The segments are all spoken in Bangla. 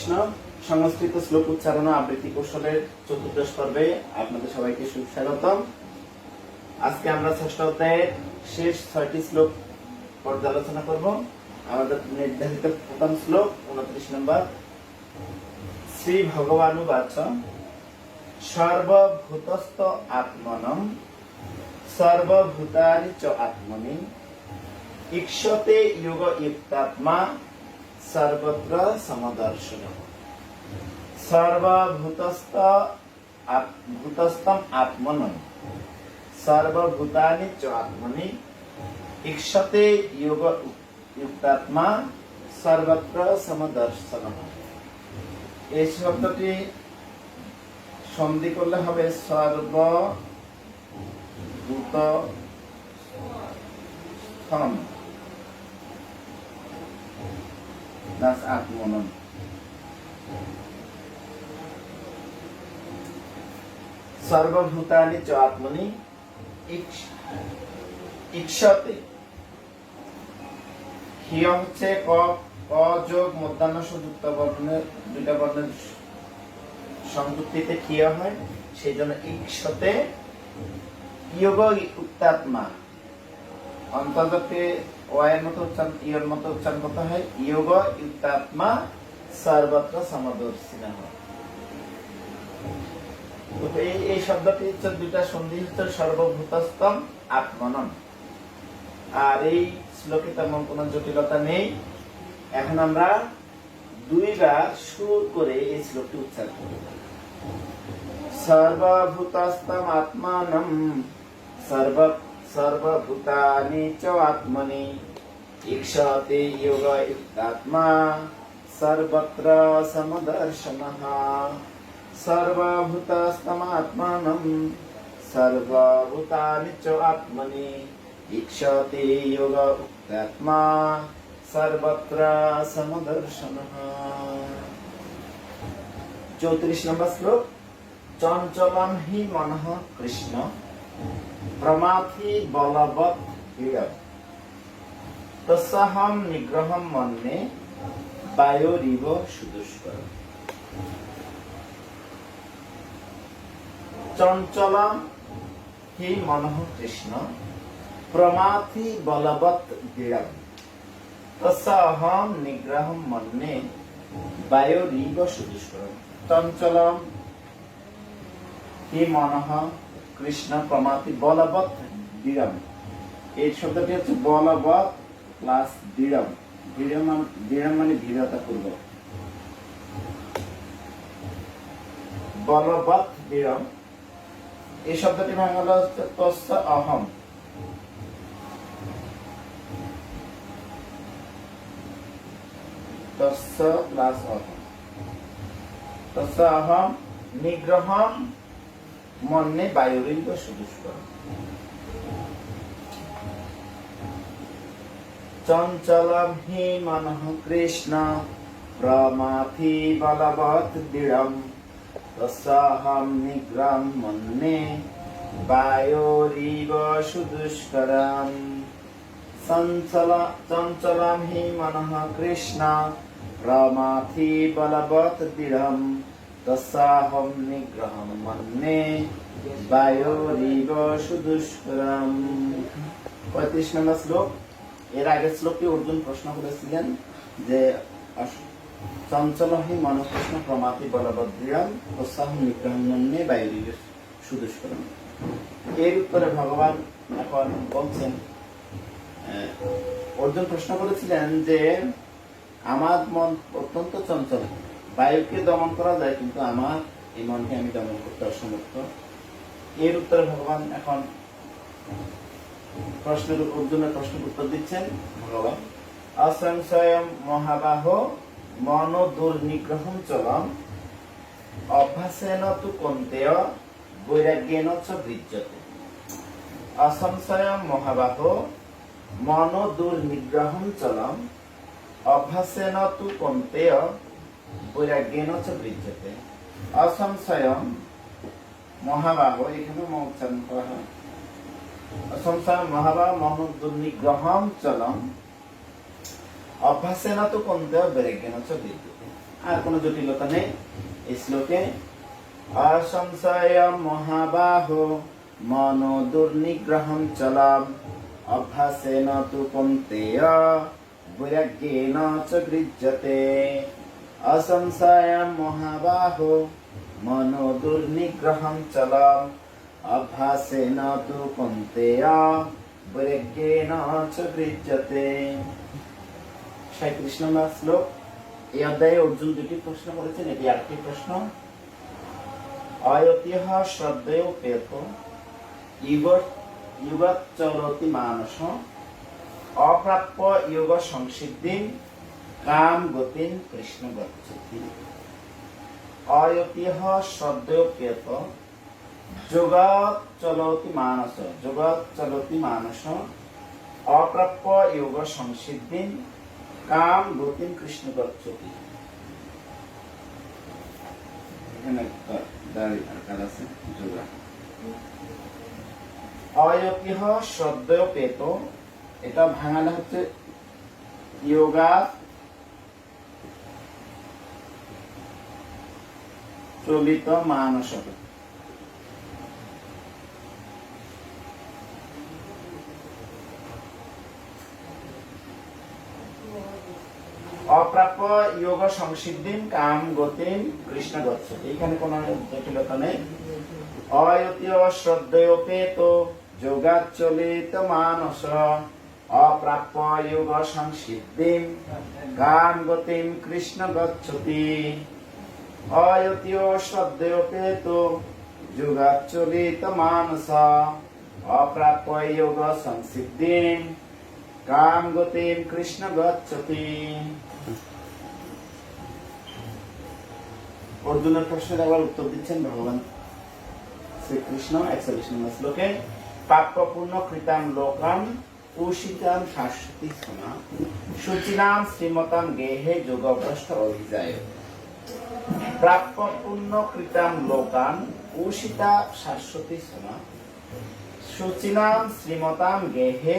কৃষ্ণ। সংস্কৃত শ্লোক উচ্চারণ ও আবৃত্তি কৌশলের চতুর্দশ পর্বে আপনাদের সবাইকে সুস্বাগতম। আজকে আমরা ষষ্ঠ অধ্যায়ের শেষ 6টি শ্লোক পর্যালোচনা করব। আমাদের নির্ধারিত প্রথম শ্লোক 29 নম্বর। শ্রী ভগবানুবাচ সর্বভূতস্থ আত্মনম সর্বভূতানি চ আত্মনি ঈক্ষতে যোগযুক্তাত্মা সর্বত্র সমদর্শনঃ। সর্বভূতস্থম আত্মনম সর্বভূতানি চ আত্মনি ঈক্ষতে যোগযুক্তাত্মা সর্বত্র সমদর্শনঃ। এই শব্দটি সন্ধি করলে হবে সর্বভূতস্থম আত্মনম। সর্বভূতানি চ আত্মনি ঈক্ষতে। হিয় হচ্ছে ক যোগ মধ্যাহ্ন যুক্ত বর্ণের দুইটা বর্ণের সংযুক্তিতে ক্ষীয় হয়, সেই জন্য ঈক্ষতে যোগযুক্তাত্মা অন্তর্গতে ওয়ের মতো উচ্চারণ ইয়র মতো উচ্চারণ করতে হয়। যোগযুক্তাত্মা সর্বত্র সমদর্শিনঃ। এই শব্দটি হচ্ছে দুইটা সন্ধি হচ্ছে সর্বভূতস্থম আত্মনম। আর এই শ্লোকে তেমন কোনো জটিলতা নেই। এখন আমরা দুইবার সুর করে এই শ্লোকটি উচ্চারণ করব। সর্বভূতস্থম আত্মানম সর্বভূতানি চ আত্মনি ঈক্ষতে যোগযুক্তাত্মা সর্বত্র সমদর্শনঃ। সর্বভূতস্থম আত্মানম সর্বভূতানি চ আত্মনি ঈক্ষতে যোগযুক্তাত্মা সর্বত্র সমদর্শনঃ। 34 নম্বর শ্লোক। চঞ্চলম হি মনঃ কৃষ্ণ প্রমাথি বলবৎ দৃঢ় তস্যাহং নিগ্রহম মন্যে বায়োরিব সুদুষ্কর। চঞ্চলম হি মনঃ কৃষ্ণ প্রমাথি বলবৎ দৃঢ় তস্যাহং নিগ্রহম মন্যে বায়োরিব সুদুষ্কর। চঞ্চলম হি মনঃ কৃষ্ণ প্রমাথি বলবৎ দৃঢ়। এই শব্দটি হচ্ছে বলবৎ প্লাস দৃঢ়। দৃঢ় মানে দৃঢ়তা পূর্বক। বলবৎ দৃঢ় এই শব্দটি বাংলা হচ্ছে তস্য অহম। তস্য প্লাস অহম। তস্য অহম নিগ্রহম মন্যে বায়োরিব সুদুষ্কর। চঞ্চলম হি মনঃ কৃষ্ণ প্রমাথি বলবৎ দৃঢ়ম তস্যাহং নিগ্রহম মন্যে বায়োরিব সুদুষ্করম। চঞ্চলম হি মনঃ কৃষ্ণ প্রমাথি বলবৎ দৃঢ়ম তস্যাহং নিগ্রহম মন্যে বায়োরিব সুদুষ্করম। 35 নম্বর শ্লোক। এর আগের শ্লোকটি অর্জুন প্রশ্ন করেছিলেন যে চঞ্চল হি মনঃ কৃষ্ণ প্রমাথি বলবৎ দৃঢ়ম তস্যাহং নিগ্রহম মন্যে বায়োরিব সুদুষ্করম। এর উত্তরে ভগবান এখন বলছেন, অর্জুন প্রশ্ন করেছিলেন যে আমার মন অত্যন্ত চঞ্চল, বায়ুকে দমন করা যায় কিন্তু আমার এই মনকে আমি দমন করতে অসমর্থ। এর উত্তরে ভগবান এখন অর্জুনের প্রশ্নের উত্তর দিচ্ছেন। ভগবান অসংশয়ম মহাবাহ মন দুর্নিগ্রহম চলম অভ্যাসেন তু কন্তেয় বৈরাগ্যেন চ বৃজ্যতে। অসংশয়ম মহাবাহ মন দুর্নিগ্রহম চলম অভ্যাসেন তু কন্তেয় বৈরাগ্যেন চ বৃজ্যতে। অসংশয়ম মহাবাহ এখানে উচ্চারণ করা হয়। সংসার মহাবা মনোদুর্নিগ্রহম চলম অভ্যাসেন তো কন্তেয় বৈরাগ্যেন চ বিদ্যতে। আর কোনো জটিলতা নেই এই শ্লোকে। অসংশয় মহাবাহো মনো দুর্নিগ্রহং চলম অভ্যাসেন তু কৌন্তেয় বৈরাগ্যেন চ গৃহ্যতে। অসংশয় মহাবাহো মনো দুর্নিগ্রহং চলম অভ্যাসেন তু কৌন্তেয় বৈরাগ্যেন চ গৃহ্যতে। 37 নম্বর শ্লোক। এই অধ্যায়ে অর্জুন দুটি প্রশ্ন করেছেন, এটি আরেকটি প্রশ্ন। অয়তিহ শ্রদ্ধেয় পেত যুগত চলতি মানস অপ্রাপ্য যোগ সংসিদ্ধি কাম গতিন কৃষ্ণ গচ্ছতি। অয়তিহ শ্রদ্ধেয় পেত জগৎ চলতি মানস অপ্রাপ্য যোগ সংসিদ্ধি কাম গতিন কৃষ্ণ গচ্ছতি। এখানে আছে যোগা। অয়তিহ শ্রদ্ধেয় পেত, এটা ভাঙালে হচ্ছে যোগা চলিত মানস। অপ্রাপ্য যোগ সংসিদ্ধি কাম গতিম কৃষ্ণ গচ্ছতি। এখানে কোনো জটিলতা নেই। অয়তিহ শ্রদ্ধেয় পেত যোগাচলিত মানস অপ্রাপ্য যোগ সংসিদ্ধি কাম গতিম কৃষ্ণ গচ্ছতি। অয়তিহ শ্রদ্ধেয় পেত যোগাচলিত মানস অপ্রাপ্য যোগ সংসিদ্ধি কাম গতিম কৃষ্ণ গচ্ছতি। অর্জুনের প্রশ্নের আবার উত্তর দিচ্ছেন ভগবান শ্রীকৃষ্ণ 41 নম্বর শ্লোকে। পাপ্যপূর্ণ কৃতাম লোকাম উষিতাম শাশ্বতী সোনা শুচিনাম শ্রীমতাম গেহে যোগভ্রষ্ট অভিজায়। প্রাপ্যপূর্ণ কৃতাম লোকান উষিতা শাশ্বতী সোনা শুচিনাম শ্রীমতাম গেহে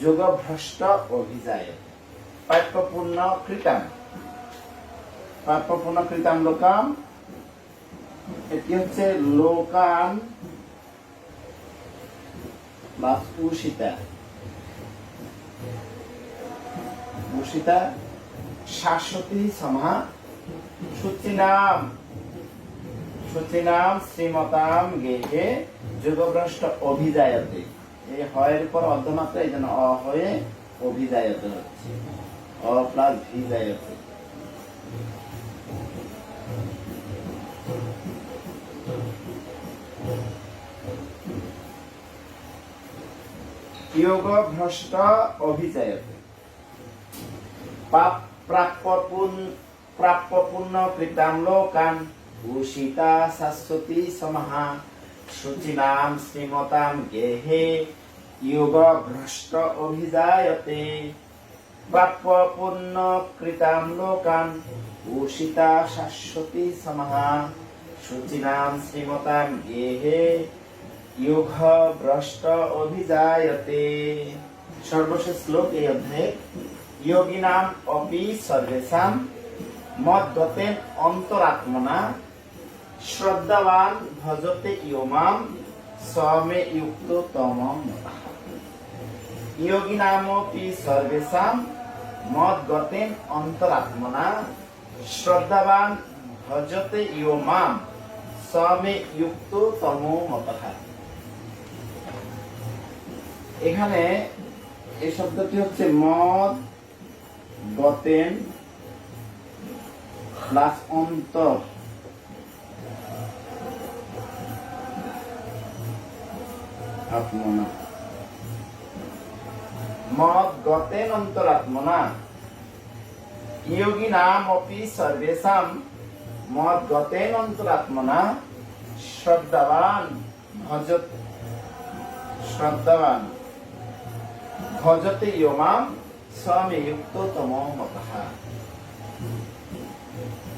যোগভ্রষ্ট অভিজায়। প্রাপ্যপূর্ণ কৃতাম লোকাম, এটি হচ্ছে লোকান বা উষিতা শাশ্বতী সমা শুচিনাম শ্রীমতাম গেহে যোগভ্রষ্ট অভিজায়তে। এই হয়ের পর অর্ধমাত্রা, এই জন্য অ হয়ে অভিজায়তে হচ্ছে, অ প্লাস ভিজায়তে। যোগ ভ্রষ্ট অভিজায়তে। প্রাপ্যপূর্ণ কৃতাম লোকান উষিতা শাশ্বতী সমহা শুচিনাম শ্রীমতাম গেহে যোগ ভ্রষ্ট অভিজায়তে। প্রাপ্যপূর্ণ কৃতাম লোকান উষিতা শাশ্বতী সমহা শুচিনাম শ্রীমতাম গেহে যোগ ভ্রষ্ট অভিজায়তে। সর্বশেষ শ্লোক এই অধ্যায়ে। যোগিনাম অপি সর্বেষাং মদ্গতেন অন্তরাত্মনা শ্রদ্ধাবান ভজতে ইয়মাম সমে যুক্ত তমম মতঃ। যোগিনামপি সর্বেষাং মদ্গতেন অন্তরাত্মনা শ্রদ্ধাবান ভজতে ইয়মাম সমে যুক্ত তমো মতঃ। এখানে এই শব্দটি হচ্ছে মদ গতেন প্লাস অন্তর আত্মনা। মদ গতেন অন্তরাত্মনা যোগিনাম অপি সর্বেষাং মদ গতেন অন্তরাত্মনা শ্রদ্ধাবান ভজতে ইয়মাম সমে যুক্ত তমো মতঃ।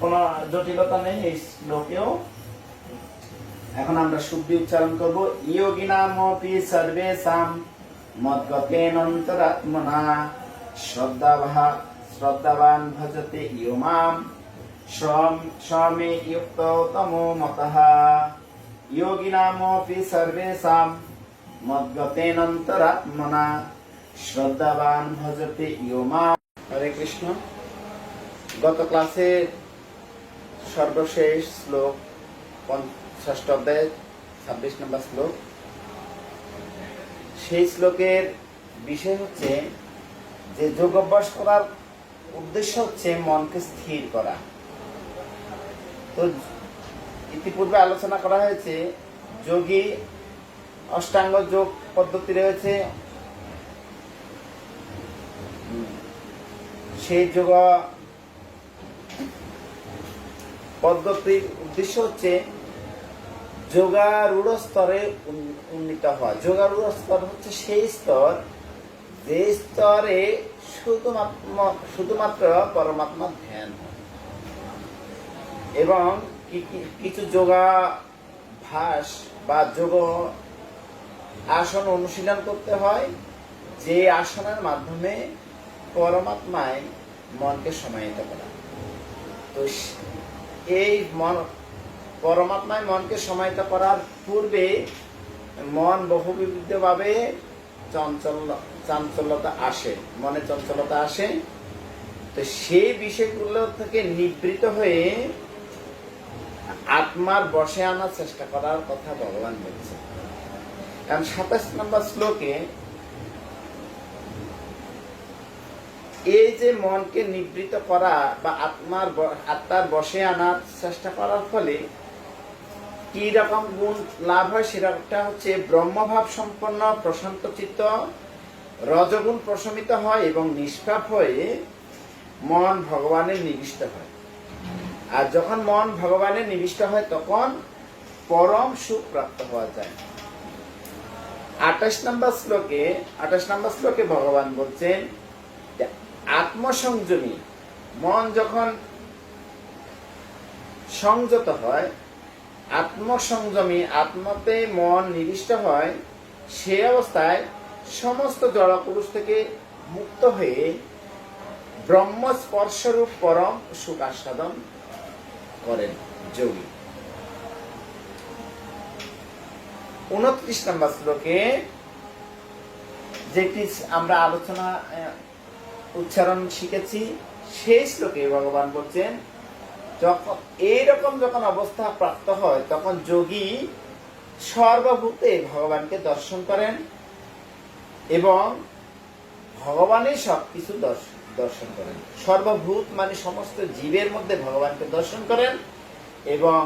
কোন জটিলতা নেই এই শ্লোকেও। এখন আমরা শুদ্ধি উচ্চারণ করব। যোগিনামপি সর্বেষাং মদ্গতেন অন্তরাত্মনা শ্রদ্ধাবান ভজতে ইয়মাম স্বমে ইয়ুক্তো তমো মতঃ যোগিনামপি সর্বেষাং মদ্গতেনন্তরাত্মনা শ্রদ্ধাবান ভজতে ইয়ো মাম। হরে কৃষ্ণ। গত ক্লাসে সর্বশেষ শ্লোক 6ষ্ঠ অধ্যায় 26 নম্বর শ্লোক। সেই শ্লোকের বিষয় হচ্ছে যে যোগ অভ্যাস করার উদ্দেশ্য হচ্ছে মনকে স্থির করা। তো ইতিপূর্বে আলোচনা করা হয়েছে যোগী অষ্টাঙ্গ যোগ পদ্ধতি রয়েছে, সেই যোগ পদ্ধতির উদ্দেশ্য হচ্ছে যোগারূঢ় স্তরে উন্নীত হওয়া। যোগারূঢ় স্তর হচ্ছে সেই স্তর যে স্তরে শুধুমাত্র পরমাত্মা ধ্যান হয় এবং কিছু যোগাভ্যাস বা যোগ আসন অনুশীলন করতে হয়, যে আসনের মাধ্যমে পরমাত্মায় মনকে সমাহিত করা। তো এই পরমাত্মায় মনকে সমাহিত করার পূর্বে মন বহুবিধভাবে চাঞ্চল্যতা আসে, মনে চঞ্চলতা আসে। তো সেই বিষয়গুলো থেকে নিবৃত হয়ে আত্মার বশে আনার চেষ্টা করার কথা ভগবান বলছে। কারণ 27 নম্বর শ্লোকে এই যে মনকে নিবৃত করা বা আত্মার বশে আনার চেষ্টা করার ফলে কি রকম গুণ লাভ হয় সেটা হচ্ছে ব্রহ্মভাব সম্পন্ন প্রশান্ত চিত্ত, রজগুণ প্রশমিত হয় এবং নিষ্পাপ হয়ে মন ভগবানের নিবিষ্ট হয়। আর যখন মন ভগবানের নিবিষ্ট হয় তখন পরম সুখ প্রাপ্ত হওয়া যায়। 28 নম্বর শ্লোকে ভগবান বলছেন আত্মসংযমী মন যখন সংযত হয়, আত্মসংযমী আত্মাতে মন নিবিষ্ট হয়, সে অবস্থায় সমস্ত জড়পুরুষ থেকে মুক্ত হয়ে ব্রহ্ম স্পর্শরূপ পরম সুখ আস্বাদন করেন যোগী। 29 নম্বর শ্লোকে যেটি আমরা আলোচনা উচ্চারণ শিখেছি, সেই শ্লোকে ভগবান বলছেন যখন এইরকম যখন অবস্থা প্রাপ্ত হয় তখন যোগী সর্বভূতে ভগবানকে দর্শন করেন এবং ভগবানের সবকিছু দর্শন করেন। সর্বভূত মানে সমস্ত জীবের মধ্যে ভগবানকে দর্শন করেন এবং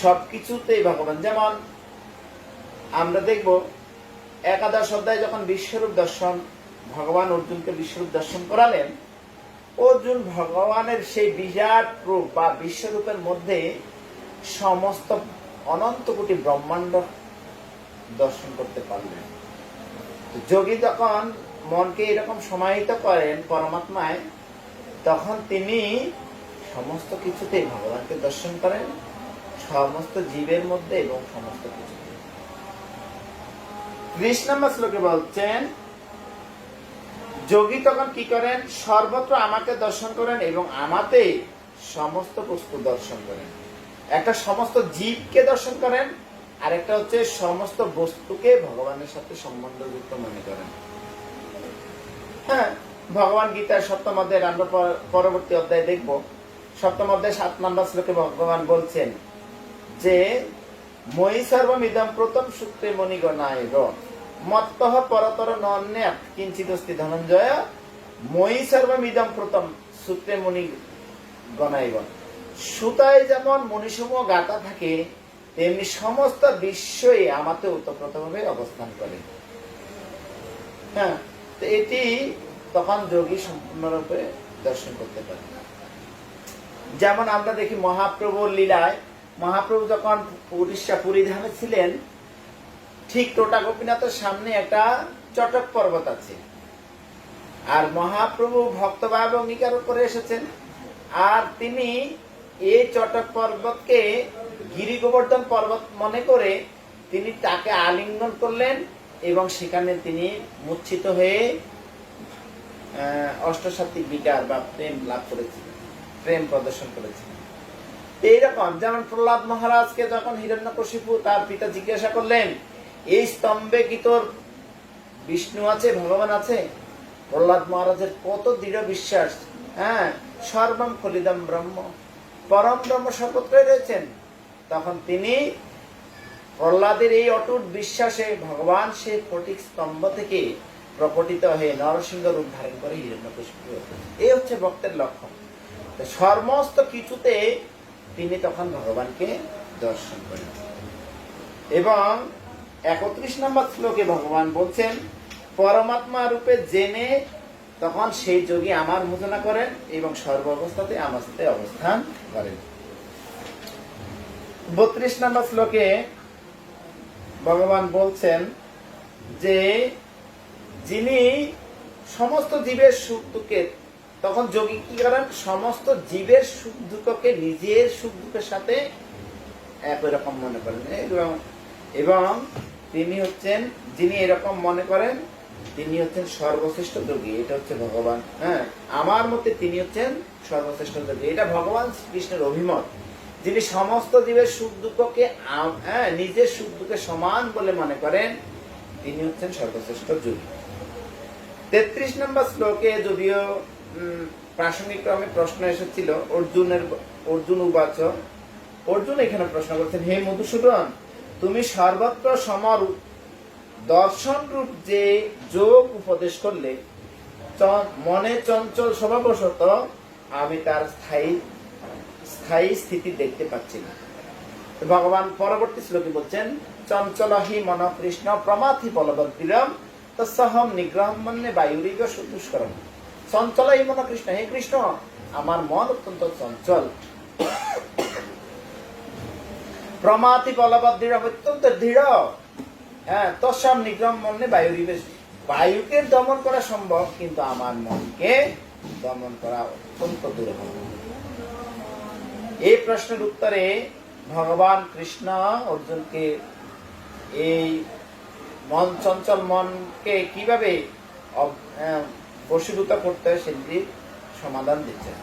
সবকিছুতেই ভগবান। যেমন আমরা দেখব 11 অধ্যায় যখন বিশ্বরূপ দর্শন, ভগবান অর্জুনকে বিশ্বরূপ দর্শন করালেন, অর্জুন ভগবানের সেই বিরাট রূপ বা বিশ্বরূপের মধ্যে সমস্ত অনন্ত কোটি ব্রহ্মাণ্ড দর্শন করতে পারলেন। যোগী যখন মনকে এরকম সমাহিত করেন পরমাত্মায়, তখন তিনি সমস্ত কিছুতেই ভগবানকে দর্শন করেন, সমস্ত জীবের মধ্যে এবং সমস্ত কিছুতে। 30 নম্বর শ্লোকে বলছেন যোগী তখন কি করেন, সর্বত্র আমাকে দর্শন করেন এবং আমাতে সমস্ত বস্তু দর্শন করেন। একটা সমস্ত জীবকে দর্শন করেন, আর একটা হচ্ছে সমস্ত বস্তুকে ভগবানের সাথে সম্বন্ধযুক্ত মনে করেন। হ্যাঁ, ভগবান গীতার 7ম অধ্যায়ের আমরা পরবর্তী অধ্যায় দেখব। 7ম অধ্যায় 7 নম্বর শ্লোকে ভগবান বলছেন যে মই সর্বমিদম প্রথম সূত্রে মণিগণায় মত্তঃ পরতর নন্যাৎ কিঞ্চিদস্তি ধনঞ্জয় মই সর্বমিদম প্রথম সূত্রে মণিগণায়গণ। সুতায় যেমন মণিসমূহ গাঁথা থাকে, তেমনি সমস্ত বিশ্বই আমাতে ওতপ্রোতভাবে অবস্থান করে। হ্যাঁ, তো এটি তখন যোগী সম্পূর্ণরূপে দর্শন করতে পারে। যেমন আমরা দেখি মহাপ্রভুর লীলায়, মহাপ্রভু যখন উড়িষ্যা পুরী ধামে ছিলেন, ঠিক টোটা গোপীনাথের সামনে একটা চটক পর্বত আছে, আর মহাপ্রভু ভক্তভাব অঙ্গীকার করে এসেছেন, আর তিনি এই চটক পর্বতকে গিরি গোবর্ধন পর্বত মনে করে তিনি তাকে আলিঙ্গন করলেন এবং সেখানে তিনি মূর্ছিত হয়ে অষ্টসাত্ত্বিক বিকার বা প্রেম লাভ করেছিলেন। প্রেম প্রদর্শন করেছেন। এইরকম যেমন প্রহ্লাদ মহারাজকে যখন হিরণ্যকশিপু তার পিতা জিজ্ঞাসা করলেন, এই স্তম্ভে কি তোর বিষ্ণু আছে, ভগবান আছে? প্রহ্লাদ মহারাজের কত দৃঢ় বিশ্বাস, হ্যাঁ, সর্বম খলিদম ব্রহ্ম, পরম ব্রহ্ম সর্বত্রই রয়েছেন। তখন তিনি প্রহ্লাদের এই অটুট বিশ্বাসে ভগবান সে ফটিক স্তম্ভ থেকে প্রকটিত হয়ে নরসিংহ রূপ ধারণ করে হিরণ্যকশিপু। এই হচ্ছে ভক্তের লক্ষণ। সমস্ত কিছুতে তিনি তখন ভগবানকে দর্শন করেন। এবং 31 নম্বর শ্লোকে ভগবান বলছেন, পরমাত্মা রূপে জেনে তখন সেই যোগী আমার ভজনা করেন এবং সর্ব অবস্থাতে আমার সাথে অবস্থান করেন। 32 নম্বর শ্লোকে ভগবান বলছেন যে যিনি সমস্ত জীবের সুখ দুঃখের, তখন যোগী কি করেন, সমস্ত জীবের সুখ দুঃখকে নিজের সুখ দুঃখের সাথে একই রকম মনে করেন। এবং তিনি হচ্ছেন, যিনি এরকম মনে করেন তিনি হচ্ছেন সর্বশ্রেষ্ঠ যোগী। এটা হচ্ছে ভগবান, হ্যাঁ, আমার মতে তিনি হচ্ছেন সর্বশ্রেষ্ঠ যোগী। এটা ভগবান কৃষ্ণের অভিমত। যিনি সমস্ত জীবের সুখ দুঃখকে নিজের সুখ দুঃখে সমান বলে মনে করেন তিনি হচ্ছেন সর্বশ্রেষ্ঠ যোগী। 33 নম্বর শ্লোকে যদিও প্রাসঙ্গিক ক্রমে প্রশ্ন এসেছিল অর্জুন উবাচ, অর্জুন এখানে প্রশ্ন করছেন, হে মধুসূদন, তুমি সর্বত্র সমর দর্শন রূপ যে যোগ উপদেশ করলে, মনে চঞ্চল স্বভাববশত আমি তার স্থায়ী স্থিতি দেখতে পাচ্ছি না। ভগবান পরবর্তী শ্লোকে বলছেন, চঞ্চল হি মন কৃষ্ণ প্রমাথি বলবদ্বিরম তৎসহম নিগ্রহম মন্যে বায়ুরিগ সুদুষ্করম। চঞ্চল হি মন কৃষ্ণ, হে কৃষ্ণ, আমার মন অত্যন্ত চঞ্চল, প্রমাথি বলবদ্বিরম, অত্যন্ত দৃঢ়, হ্যাঁ, তৎসহম নিগ্রহম মন্যে বায়ুরিগ, বায়ুকে দমন করা সম্ভব কিন্তু আমার মনকে দমন করা অত্যন্ত দুরূহ। এই প্রশ্নের উত্তরে ভগবান কৃষ্ণ অর্জুনকে এই মন চঞ্চল মনকে কিভাবে বশীভূত করতে হয় সেটির সমাধান দিচ্ছেন।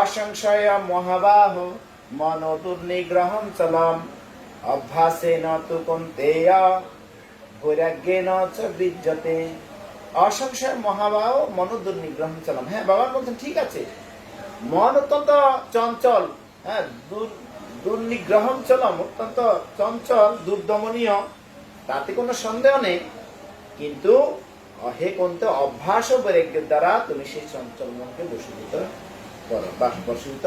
অসংশয় মহাবাহ মন দুর্নিগ্রহম চলম অভ্যাসেন তু কৌন্তেয় বৈরাগ্যেন চ বিজ্জতে। অসংশয় মহাবাহ মন দুর্নিগ্রহম চলম, হ্যাঁ, ভগবান বলছেন ঠিক আছে, মন অত্যন্ত চঞ্চল, হ্যাঁ, দুর্নিগ্রহম চলম, অত্যন্ত চঞ্চল, দুর্দমনীয়, তাতে কোনো সন্দেহ নেই, কিন্তু হে কৌন্তেয় অভ্যাস ও বৈরাগ্যের দ্বারা তুমি সেই চঞ্চল মনকে বশীভূত করো, বা বশীভূত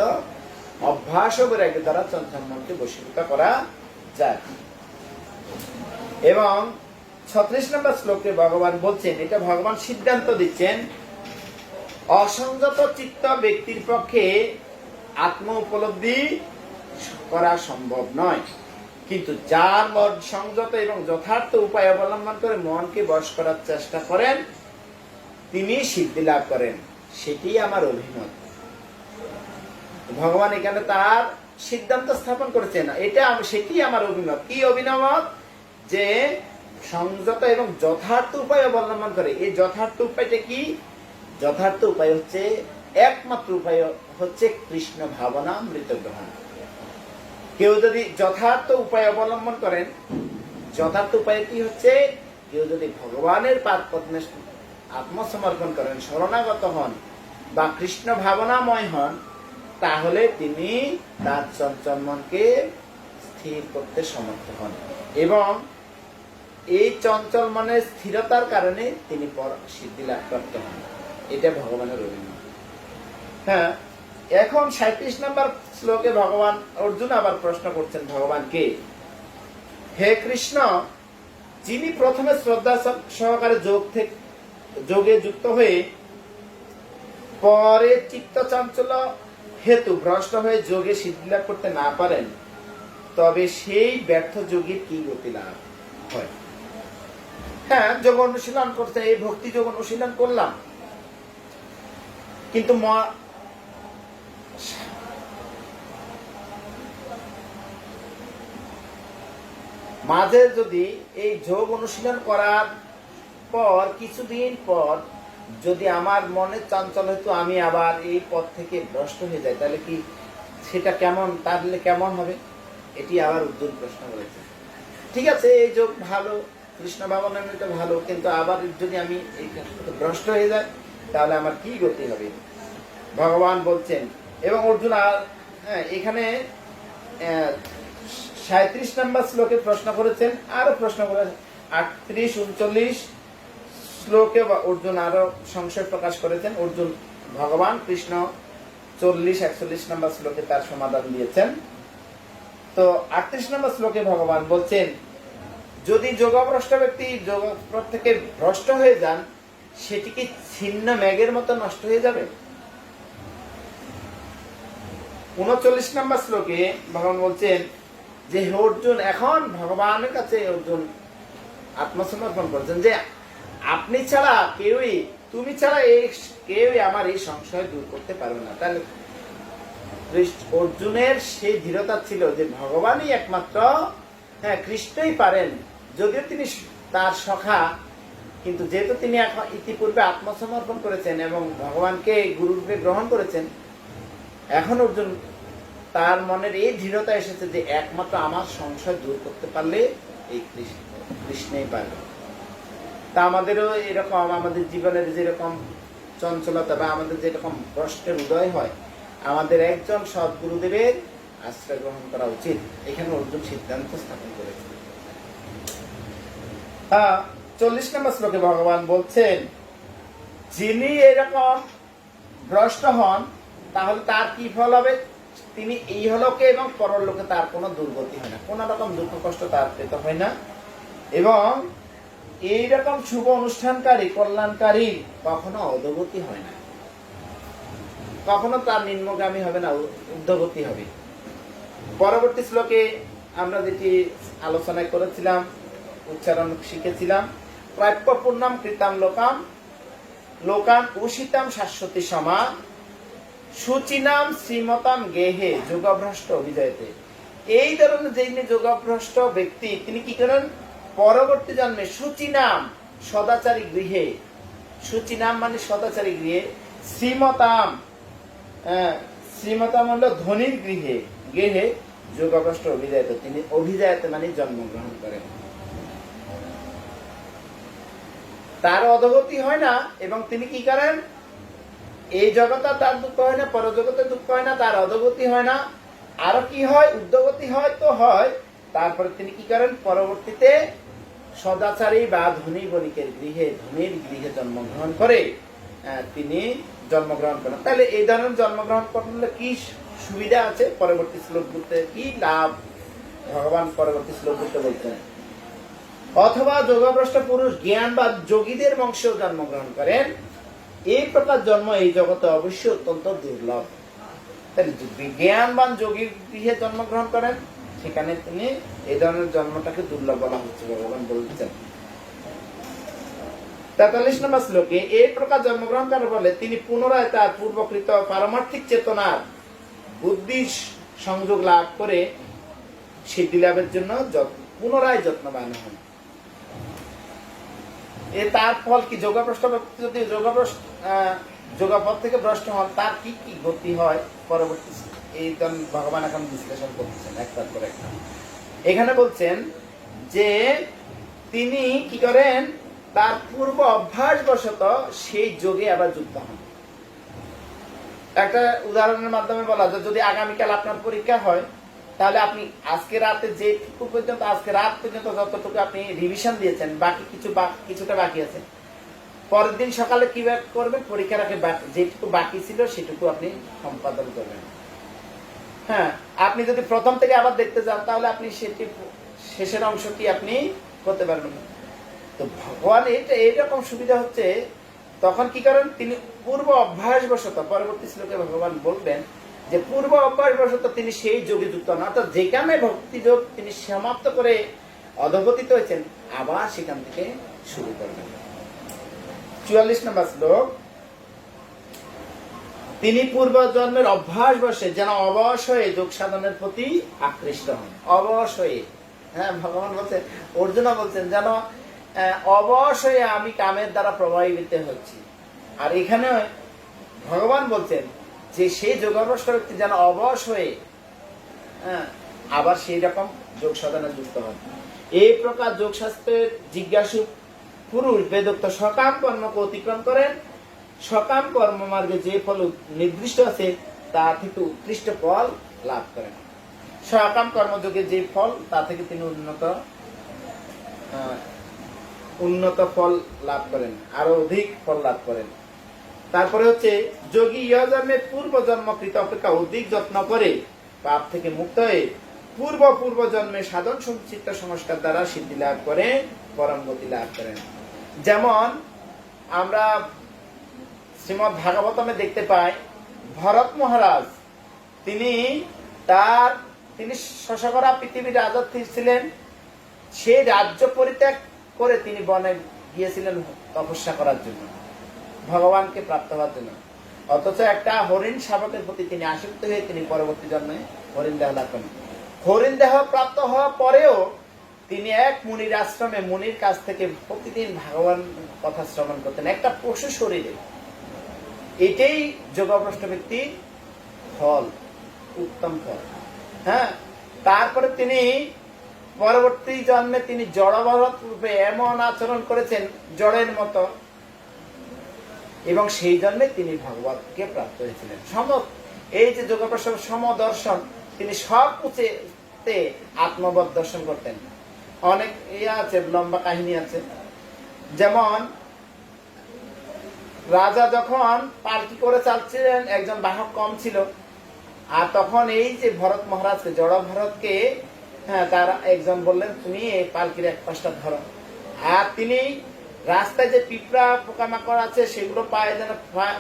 অভ্যাস ও বৈরাগ্যের দ্বারা চঞ্চল মনকে বশীভূত করা যায়। এবং 36 নম্বর শ্লোকে ভগবান বলছেন, এটা ভগবান সিদ্ধান্ত দিচ্ছেন, অসংযত চিত্ত ব্যক্তির পক্ষে আত্ম উপলব্ধি করা সম্ভব নয়, কিন্তু যার মন সংযত এবং যথার্থ উপায় অবলম্বন করে মনকে বশ করার চেষ্টা করেন তিনি সিদ্ধি লাভ করেন, সেটি আমার অভিমত। ভগবান এখানে তার সিদ্ধান্ত স্থাপন করেছেন, এটা সেটি আমার অভিমত। কি অভিমত? যে সংযত এবং যথার্থ উপায় অবলম্বন করে। এই যথার্থ উপায়টা কি? যথার্থ উপায় হচ্ছে, একমাত্র উপায় হচ্ছে কৃষ্ণ ভাবনা মৃত গ্রহণ। কেউ যদি যথার্থ উপায় অবলম্বন করেন, যথার্থ উপায় কি হচ্ছে, কেউ যদি ভগবানের পাদ পদ্মে আত্মসমর্পণ করেন, শরণাগত হন বা কৃষ্ণ ভাবনাময় হন, তাহলে তিনি তার চঞ্চল মনকে স্থির করতে সমর্থ হন এবং এই চঞ্চল মনের স্থিরতার কারণে তিনি সিদ্ধি লাভ প্রাপ্ত হন। এটা ভগবানের অভিমত। হ্যাঁ, এখন 37 নম্বর শ্লোকে ভগবান অর্জুন আবার প্রশ্ন করছেন ভগবানকে, হে কৃষ্ণ, যিনি প্রথমে শ্রদ্ধা সহকারে যোগে যুক্ত হয়ে পরে চিত্ত চাঞ্চল্য হেতু ভ্রষ্ট হয়ে যোগে সিদ্ধি লাভ করতে না পারেন, তবে সেই ব্যর্থ যোগীর কি গতি লাভ হয়? হ্যাঁ, যোগ অনুশীলন করতে, এই ভক্তি যোগ অনুশীলন করলাম, কিন্তু মাঝে যদি এই যোগ অনুশীলন করার পর কিছুদিন পর যদি আমার মনে চঞ্চল হতো আমি আবার এই পথ থেকে ভ্রষ্ট হয়ে যাই, তাহলে কি সেটা কেমন, তাহলে কেমন হবে? এটি আবার উদ্যোগ প্রশ্ন করেছে। ঠিক আছে, এই যোগ ভালো, কৃষ্ণ ভাবনাটা ভালো, কিন্তু আবার যদি আমি এই ভ্রষ্ট হয়ে যাই তাহলে আমার কি গতি হবে? ভগবান বলছেন। এবং অর্জুন এখানে 37 নম্বর শ্লোকে প্রশ্ন করেছেন, আরো প্রশ্ন করেছেন 38, 39 শ্লোকে অর্জুন আরো সংশয় প্রকাশ করেছেন। অর্জুন ভগবান কৃষ্ণ 40, 41 নম্বর শ্লোকে তার সমাধান দিয়েছেন। তো 38 নম্বর শ্লোকে ভগবান বলছেন, যদি যোগভ্রষ্ট ব্যক্তি যোগপথ থেকে ভ্রষ্ট হয়ে যান, সেটি কি ছিন্ন মেঘের মতো নষ্ট হয়ে যাবে? 39 নম্বর শ্লোকে ভগবান বলছেন যে হে অর্জুন, এখন ভগবানের কাছে অর্জুন আত্মসমর্পণ করছেন যে আপনি ছাড়া কেউই, তুমি ছাড়া কেউই আমার এই সংশয় দূর করতে পারবে না। তাহলে অর্জুনের সেই দৃঢ়তা ছিল যে ভগবানই একমাত্র, হ্যাঁ কৃষ্ণই পারেন, যদিও তিনি তার সখা, কিন্তু যেহেতু তিনি ইতিপূর্বে আত্মসমর্পণ করেছেন এবং ভগবানকে গুরুরূপে গ্রহণ করেছেন, এখন অর্জুন তার মনের এই দৃঢ়তা এসেছে যে একমাত্র আমার সংশয় দূর করতে পারলে এই কৃষ্ণই পারবে। তা আমাদেরও এরকম, আমাদের জীবনের যেরকম চঞ্চলতা বা আমাদের যেরকম কষ্টের উদয় হয়, আমাদের একজন সদ্গুরুদেবের আশ্রয় গ্রহণ করা উচিত। এখানে অর্জুন সিদ্ধান্ত স্থাপন করেছে। 40 নম্বর শ্লোকে ভগবান বলছেন, যিনি এরকম ভ্রষ্ট হন তাহলে তার কি ফল হবে? তিনি এই হলোকে এবং পরলোকে তার কোনো দুর্গতি হয় না, কোন রকম দুঃখ কষ্ট তার পেতে হয় না, এবং এইরকম শুভ অনুষ্ঠানকারী কল্যাণকারী কখনো অধোগতি হয় না, কখনো তার নিম্নগামী হবে না, ঊর্ধ্বগতি হবে। পরবর্তী শ্লোকে আমরা যেটি আলোচনা করেছিলাম, উচ্চারণ শিখেছিলাম, প্রাপ্য পূর্ণাম কৃতাম লোকাম লোকান উষিতাম শাশ্বতী সমা সুচিনাম শ্রীমতাম গেহে যোগভ্রষ্ট অভিজয়তে। এই ধরনের যিনি যোগভ্রষ্ট ব্যক্তি, তিনি কি করেন? পরবর্তী জন্মে সুচিনাম সদাচারী গৃহে, সুচিনাম মানে সদাচারী গৃহে, শ্রীমতাম শ্রীমতাম হল ধনীর গৃহে, গৃহে যোগভ্রষ্ট অভিজাত, তিনি অভিজাত মানে জন্মগ্রহণ করেন। তার অধোগতি হয় না এবং তিনি কি করেন? এই জগতে তার দুঃখ হয় না, পরজগতে দুঃখ হয় না, তার অধোগতি হয় না, আরো কি হয়? উর্ধ্বগতি হয় তো হয়। তারপরে তিনি কি করেন? পরবর্তীতে সদাচারী বা ধনী বণিকের গৃহে, ধনীর গৃহে জন্মগ্রহণ করে তিনি জন্মগ্রহণ করেন। তাহলে এই ধরনের জন্মগ্রহণ করলে কি সুবিধা আছে? পরবর্তী শ্লোকগুলোতে কি লাভ ভগবান পরবর্তী শ্লোকগুলোতে বলছেন, অথবা যোগভ্রষ্ট পুরুষ জ্ঞান বা যোগীদের বংশেও জন্মগ্রহণ করেন, এই প্রকার জন্ম এই জগতে অবশ্যই অত্যন্ত দুর্লভ। তাহলে জ্ঞানবান যোগীর গৃহে জন্মগ্রহণ করেন, সেখানে তিনি এই ধরনের জন্মটাকে দুর্লভ বলা হচ্ছে, ভগবান বলছেন। 43 নম্বর শ্লোকে এই প্রকার জন্মগ্রহণ করার ফলে তিনি পুনরায় তার পূর্বকৃত পারমার্থিক চেতনার বুদ্ধি সংযোগ লাভ করে সিদ্ধি লাভের জন্য পুনরায় যত্নবান হন। তার ফল কি? যোগভ্রষ্ট ব্যক্তি যদি যোগপথ থেকে ভ্রষ্ট হন, তার কি কি গতি হয় পরবর্তী এই ভগবান এখন বিশ্লেষণ করতেছেন একটার পর একটা। এখানে বলছেন যে তিনি কি করেন? তার পূর্ব অভ্যাস বশত সেই যোগে আবার যুক্ত হন। একটা উদাহরণের মাধ্যমে বলা যায়, যদি আগামীকাল আপনার পরীক্ষা হয়, তাহলে আপনি আজকে রাতে যেটুকু পর্যন্ত, আজকে রাত পর্যন্ত যতটুকু আপনি রিভিশন দিয়েছেন, বাকি কিছুটা বাকি আছে, পরের দিন সকালে কি করবেন? পরীক্ষার আগে যেটুকু বাকি ছিল সেটুকু আপনি সম্পাদন করবেন। হ্যাঁ, আপনি যদি প্রথম থেকে আবার দেখতে যান, তাহলে আপনি সেটি শেষের অংশটি আপনি করতে পারবেন না। তো ভগবান এইরকম সুবিধা হচ্ছে, তখন কি করেন? তিনি পূর্ব অভ্যাস বশত, পরবর্তী শ্লোকে ভগবান বলবেন যে পূর্ব অভ্যাস বশত তিনি সেই যোগে যুক্ত হন, অর্থাৎ যেখানে ভক্তি যোগ তিনি সমাপ্ত করে অধঃপতিত হয়েছেন, আবার সেখান থেকে শুরু করবেন। 44 নম্বর শ্লোক, তিনি পূর্ব জন্মের অভ্যাস বসে যেন অবশ্যই যোগ সাধনের প্রতি আকৃষ্ট হন। অবশ্যই, হ্যাঁ, ভগবান বলছেন, অর্জুন বলছেন যেন অবশ্যই আমি কামের দ্বারা প্রভাবিত হচ্ছি, আর এখানে ভগবান বলছেন যে সেই যোগভ্রষ্ট ব্যক্তি যেন অবশ হয়ে আবার সেই রকম যোগ সাধনে যুক্ত হন। এই প্রকার যোগশাস্ত্রের জিজ্ঞাসু পুরুষ বেদোক্ত সকাম কর্মকে অতিক্রম করেন, সকাম কর্ম মার্গে যে ফল নির্দিষ্ট আছে তা থেকে উৎকৃষ্ট ফল লাভ করেন। সকাম কর্মযোগে যে ফল তা থেকে তিনি উন্নত ফল লাভ করেন, আরো অধিক ফল লাভ করেন। তারপরে হচ্ছে যোগী ইহ জন্মে পূর্ব জন্মকৃত অপেক্ষা অধিক যত্ন করে পাপ থেকে মুক্ত হয়ে পূর্ব জন্মে সাধন সংচিত্ত সংস্কার দ্বারা সিদ্ধি লাভ করে পরম গতি লাভ করেন। যেমন আমরা শ্রীমদ্ ভাগবতমে দেখতে পাই ভরত মহারাজ তিনি শশকরা পৃথিবীর রাজত্ব ছিলেন, সেই রাজ্য পরিত্যাগ করে তিনি বনে গিয়েছিলেন তপস্যা করার জন্য, ভগবানকে প্রাপ্ত হওয়ার জন্য। অথচ একটা হরিণ শাবকের প্রতি তিনি আসক্ত হয়ে তিনি পরবর্তী জন্মে হরিণ দেহ লাভ করেন। হরিণ দেহ প্রাপ্ত হওয়ার পরেও তিনি এক মুনির আশ্রমে মুনির কাছ থেকে প্রতিদিন ভগবান কথা শ্রবণ করতেন একটা পশু শরীরে। এটাই যোগভ্রষ্ট ব্যক্তির ফল, উত্তম ফল। তারপরে তিনি পরবর্তী জন্মে তিনি জড়ভরত রূপে এমন আচরণ করেছেন জড়ের মতো, এবং সেই জন্মে তিনি ভগবতকে প্রাপ্ত হয়েছিলেন। এই যে যোগভ্রষ্ট সমদর্শন, তিনি সব উঁচুতে আত্মবোধ দর্শন করতেন। অনেক আছে, লম্বা কাহিনী আছে। যেমন রাজা যখন পালকি করে চালছিলেন, একজন বাহক কম ছিল, আর তখন এই যে ভরত মহারাজকে, জড় ভরতকে তার একজন বললেন তুমি এই পালকির এক পাশটা ধরো। আর তিনি রাস্তায় যে পিঁপড়া পোকামাকড় আছে সেগুলো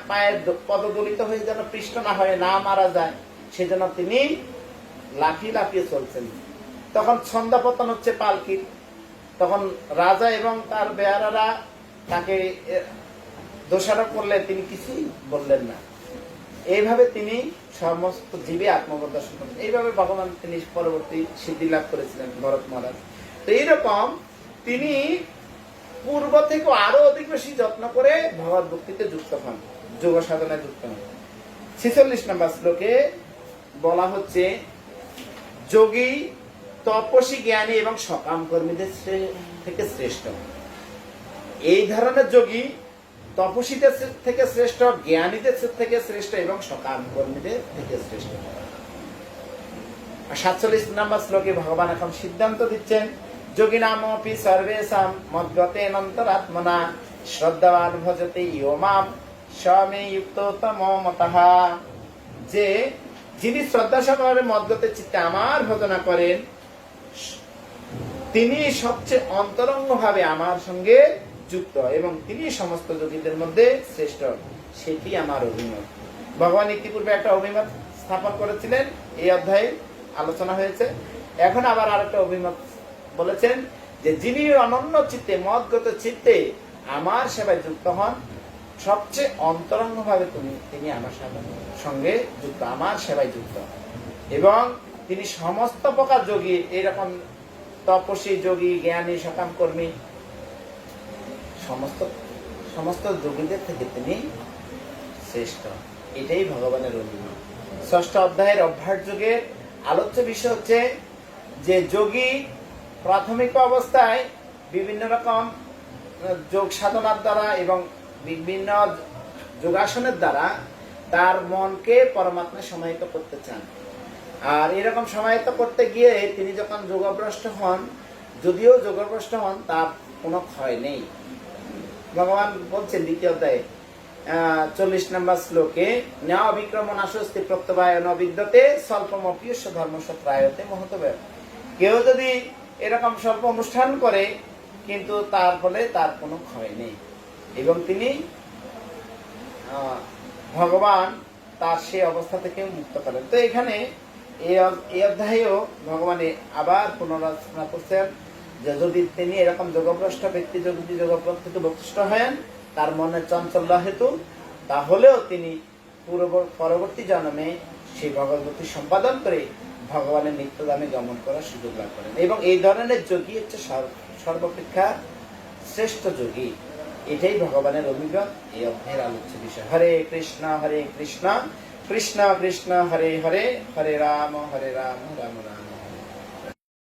পায়ের পদদলিত হয়ে যেন পৃষ্ঠ না হয়ে না মারা যায়, সেজন্য তিনি লাফিয়ে লাফিয়ে চলছেন। তখন ছন্দপতন হচ্ছে পালকির। তখন রাজা এবং তার বেয়ারারা তাকে দোষারোপ করলে তিনি কিছুই বললেন না। এইভাবে তিনি সমস্ত জীবে আত্মবোধ দর্শন করেন। এইভাবে ভগবান তিনি পরবর্তী সিদ্ধি লাভ করেছিলেন ভরত মহারাজ। তো এইরকম তিনি পূর্ব থেকে আরো অধিক বেশি যত্ন করে ভগবত ভক্তিতে যুক্ত হন, যোগ সাধনায় যুক্ত হন। 46 নম্বর শ্লোকে বলা হচ্ছে যোগী তপস্বী জ্ঞানী এবং সকাম কর্মীদের থেকে শ্রেষ্ঠ। এই ধরনের যোগী তপস্বীদের থেকে শ্রেষ্ঠ, জ্ঞানীদের থেকে শ্রেষ্ঠ এবং সকাম কর্মীদের থেকে শ্রেষ্ঠ। 47 নম্বর শ্লোকে ভগবান এখন সিদ্ধান্ত দিচ্ছেন যোগী নামপি সর্বেশাম মদ্গতেনন্তরাত্মনা শ্রদ্ধাবান ভজতে ইয়মাম স্বমে যুক্ততম মতঃ। যে যিনি শ্রদ্ধা সহকারে মদ্গতের চিত্তে আমার ভজনা করেন তিনি সবচেয়ে অন্তরঙ্গ ভাবে আমার সঙ্গে যুক্ত এবং তিনি সমস্ত যোগীদের মধ্যে শ্রেষ্ঠ, সেটি আমার অভিমত। ভগবান ইতিপূর্বে একটা অভিমত স্থাপন করেছিলেন, এই অধ্যায়ে আলোচনা হয়েছে। এখন আবার আরেকটা অভিমত বলেছেন যে যিনি অনন্য চিত্তে মদগত চিত্তে আমার সেবায় যুক্ত হন, সবচেয়ে অন্তরঙ্গ ভাবে তিনি আমার সঙ্গে যুক্ত, আমার সেবায় যুক্ত, এবং তিনি সমস্ত প্রকার যোগী, এরকম তপস্বী যোগী, জ্ঞানী, সকাম কর্মী, সমস্ত যোগীদের থেকে তিনি শ্রেষ্ঠ। এটাই ভগবানের অভিমত। 6ষ্ঠ অধ্যায়ের অভ্যাস যোগের আলোচ্য বিষয় হচ্ছে যে যোগী প্রাথমিক অবস্থায় বিভিন্ন রকম যোগ সাধনার দ্বারা এবং বিভিন্ন যোগাসনের দ্বারা তার মনকে পরমাত্মায় সমাহিত করতে চান। আর এরকম সমাহিত করতে গিয়ে তিনি যখন যোগভ্রষ্ট হন, যদিও যোগভ্রষ্ট হন, তার কোনো ক্ষয় নেই। ভগবান বলছেন দ্বিতীয় অধ্যায়ে 40 নম্বর শ্লোকে না অবিক্রমণ আসস্তি প্রত্যবায় নবিদ্যতে স্বল্পমপ্রিয় ধর্মস্ব প্রায়তে মহতব্যয়। কেউ যদি এরকম স্বল্প অনুষ্ঠান করে কিন্তু তার ফলে তার কোনো ক্ষয় নেই, এবং তিনি ভগবান তার সেই অবস্থা থেকে মুক্ত করেন। তো এখানে এই অধ্যায়েও ভগবান আবার পুনরালোচনা করছেন যে যদি তিনি এরকম যোগভ্রষ্ট ব্যক্তি যদি যোগভ্রষ্ট থেকে ভ্রষ্ট হন তার মনের চঞ্চল্য হেতু, তাহলেও তিনি পরবর্তী জন্মে সেই ভগবতী সম্পাদন করে ভগবানের নিত্যধামে গমন করার সুযোগ লাভ করেন। এবং এই ধরনের যোগী হচ্ছে সর্বাপেক্ষা শ্রেষ্ঠ যোগী। এটাই ভগবানের অভিজ্ঞতা, এই অধ্যায়ের আলোচ্য বিষয়। হরে কৃষ্ণ কৃষ্ণ কৃষ্ণ কৃষ্ণ হরে হরে, হরে রাম রাম রাম।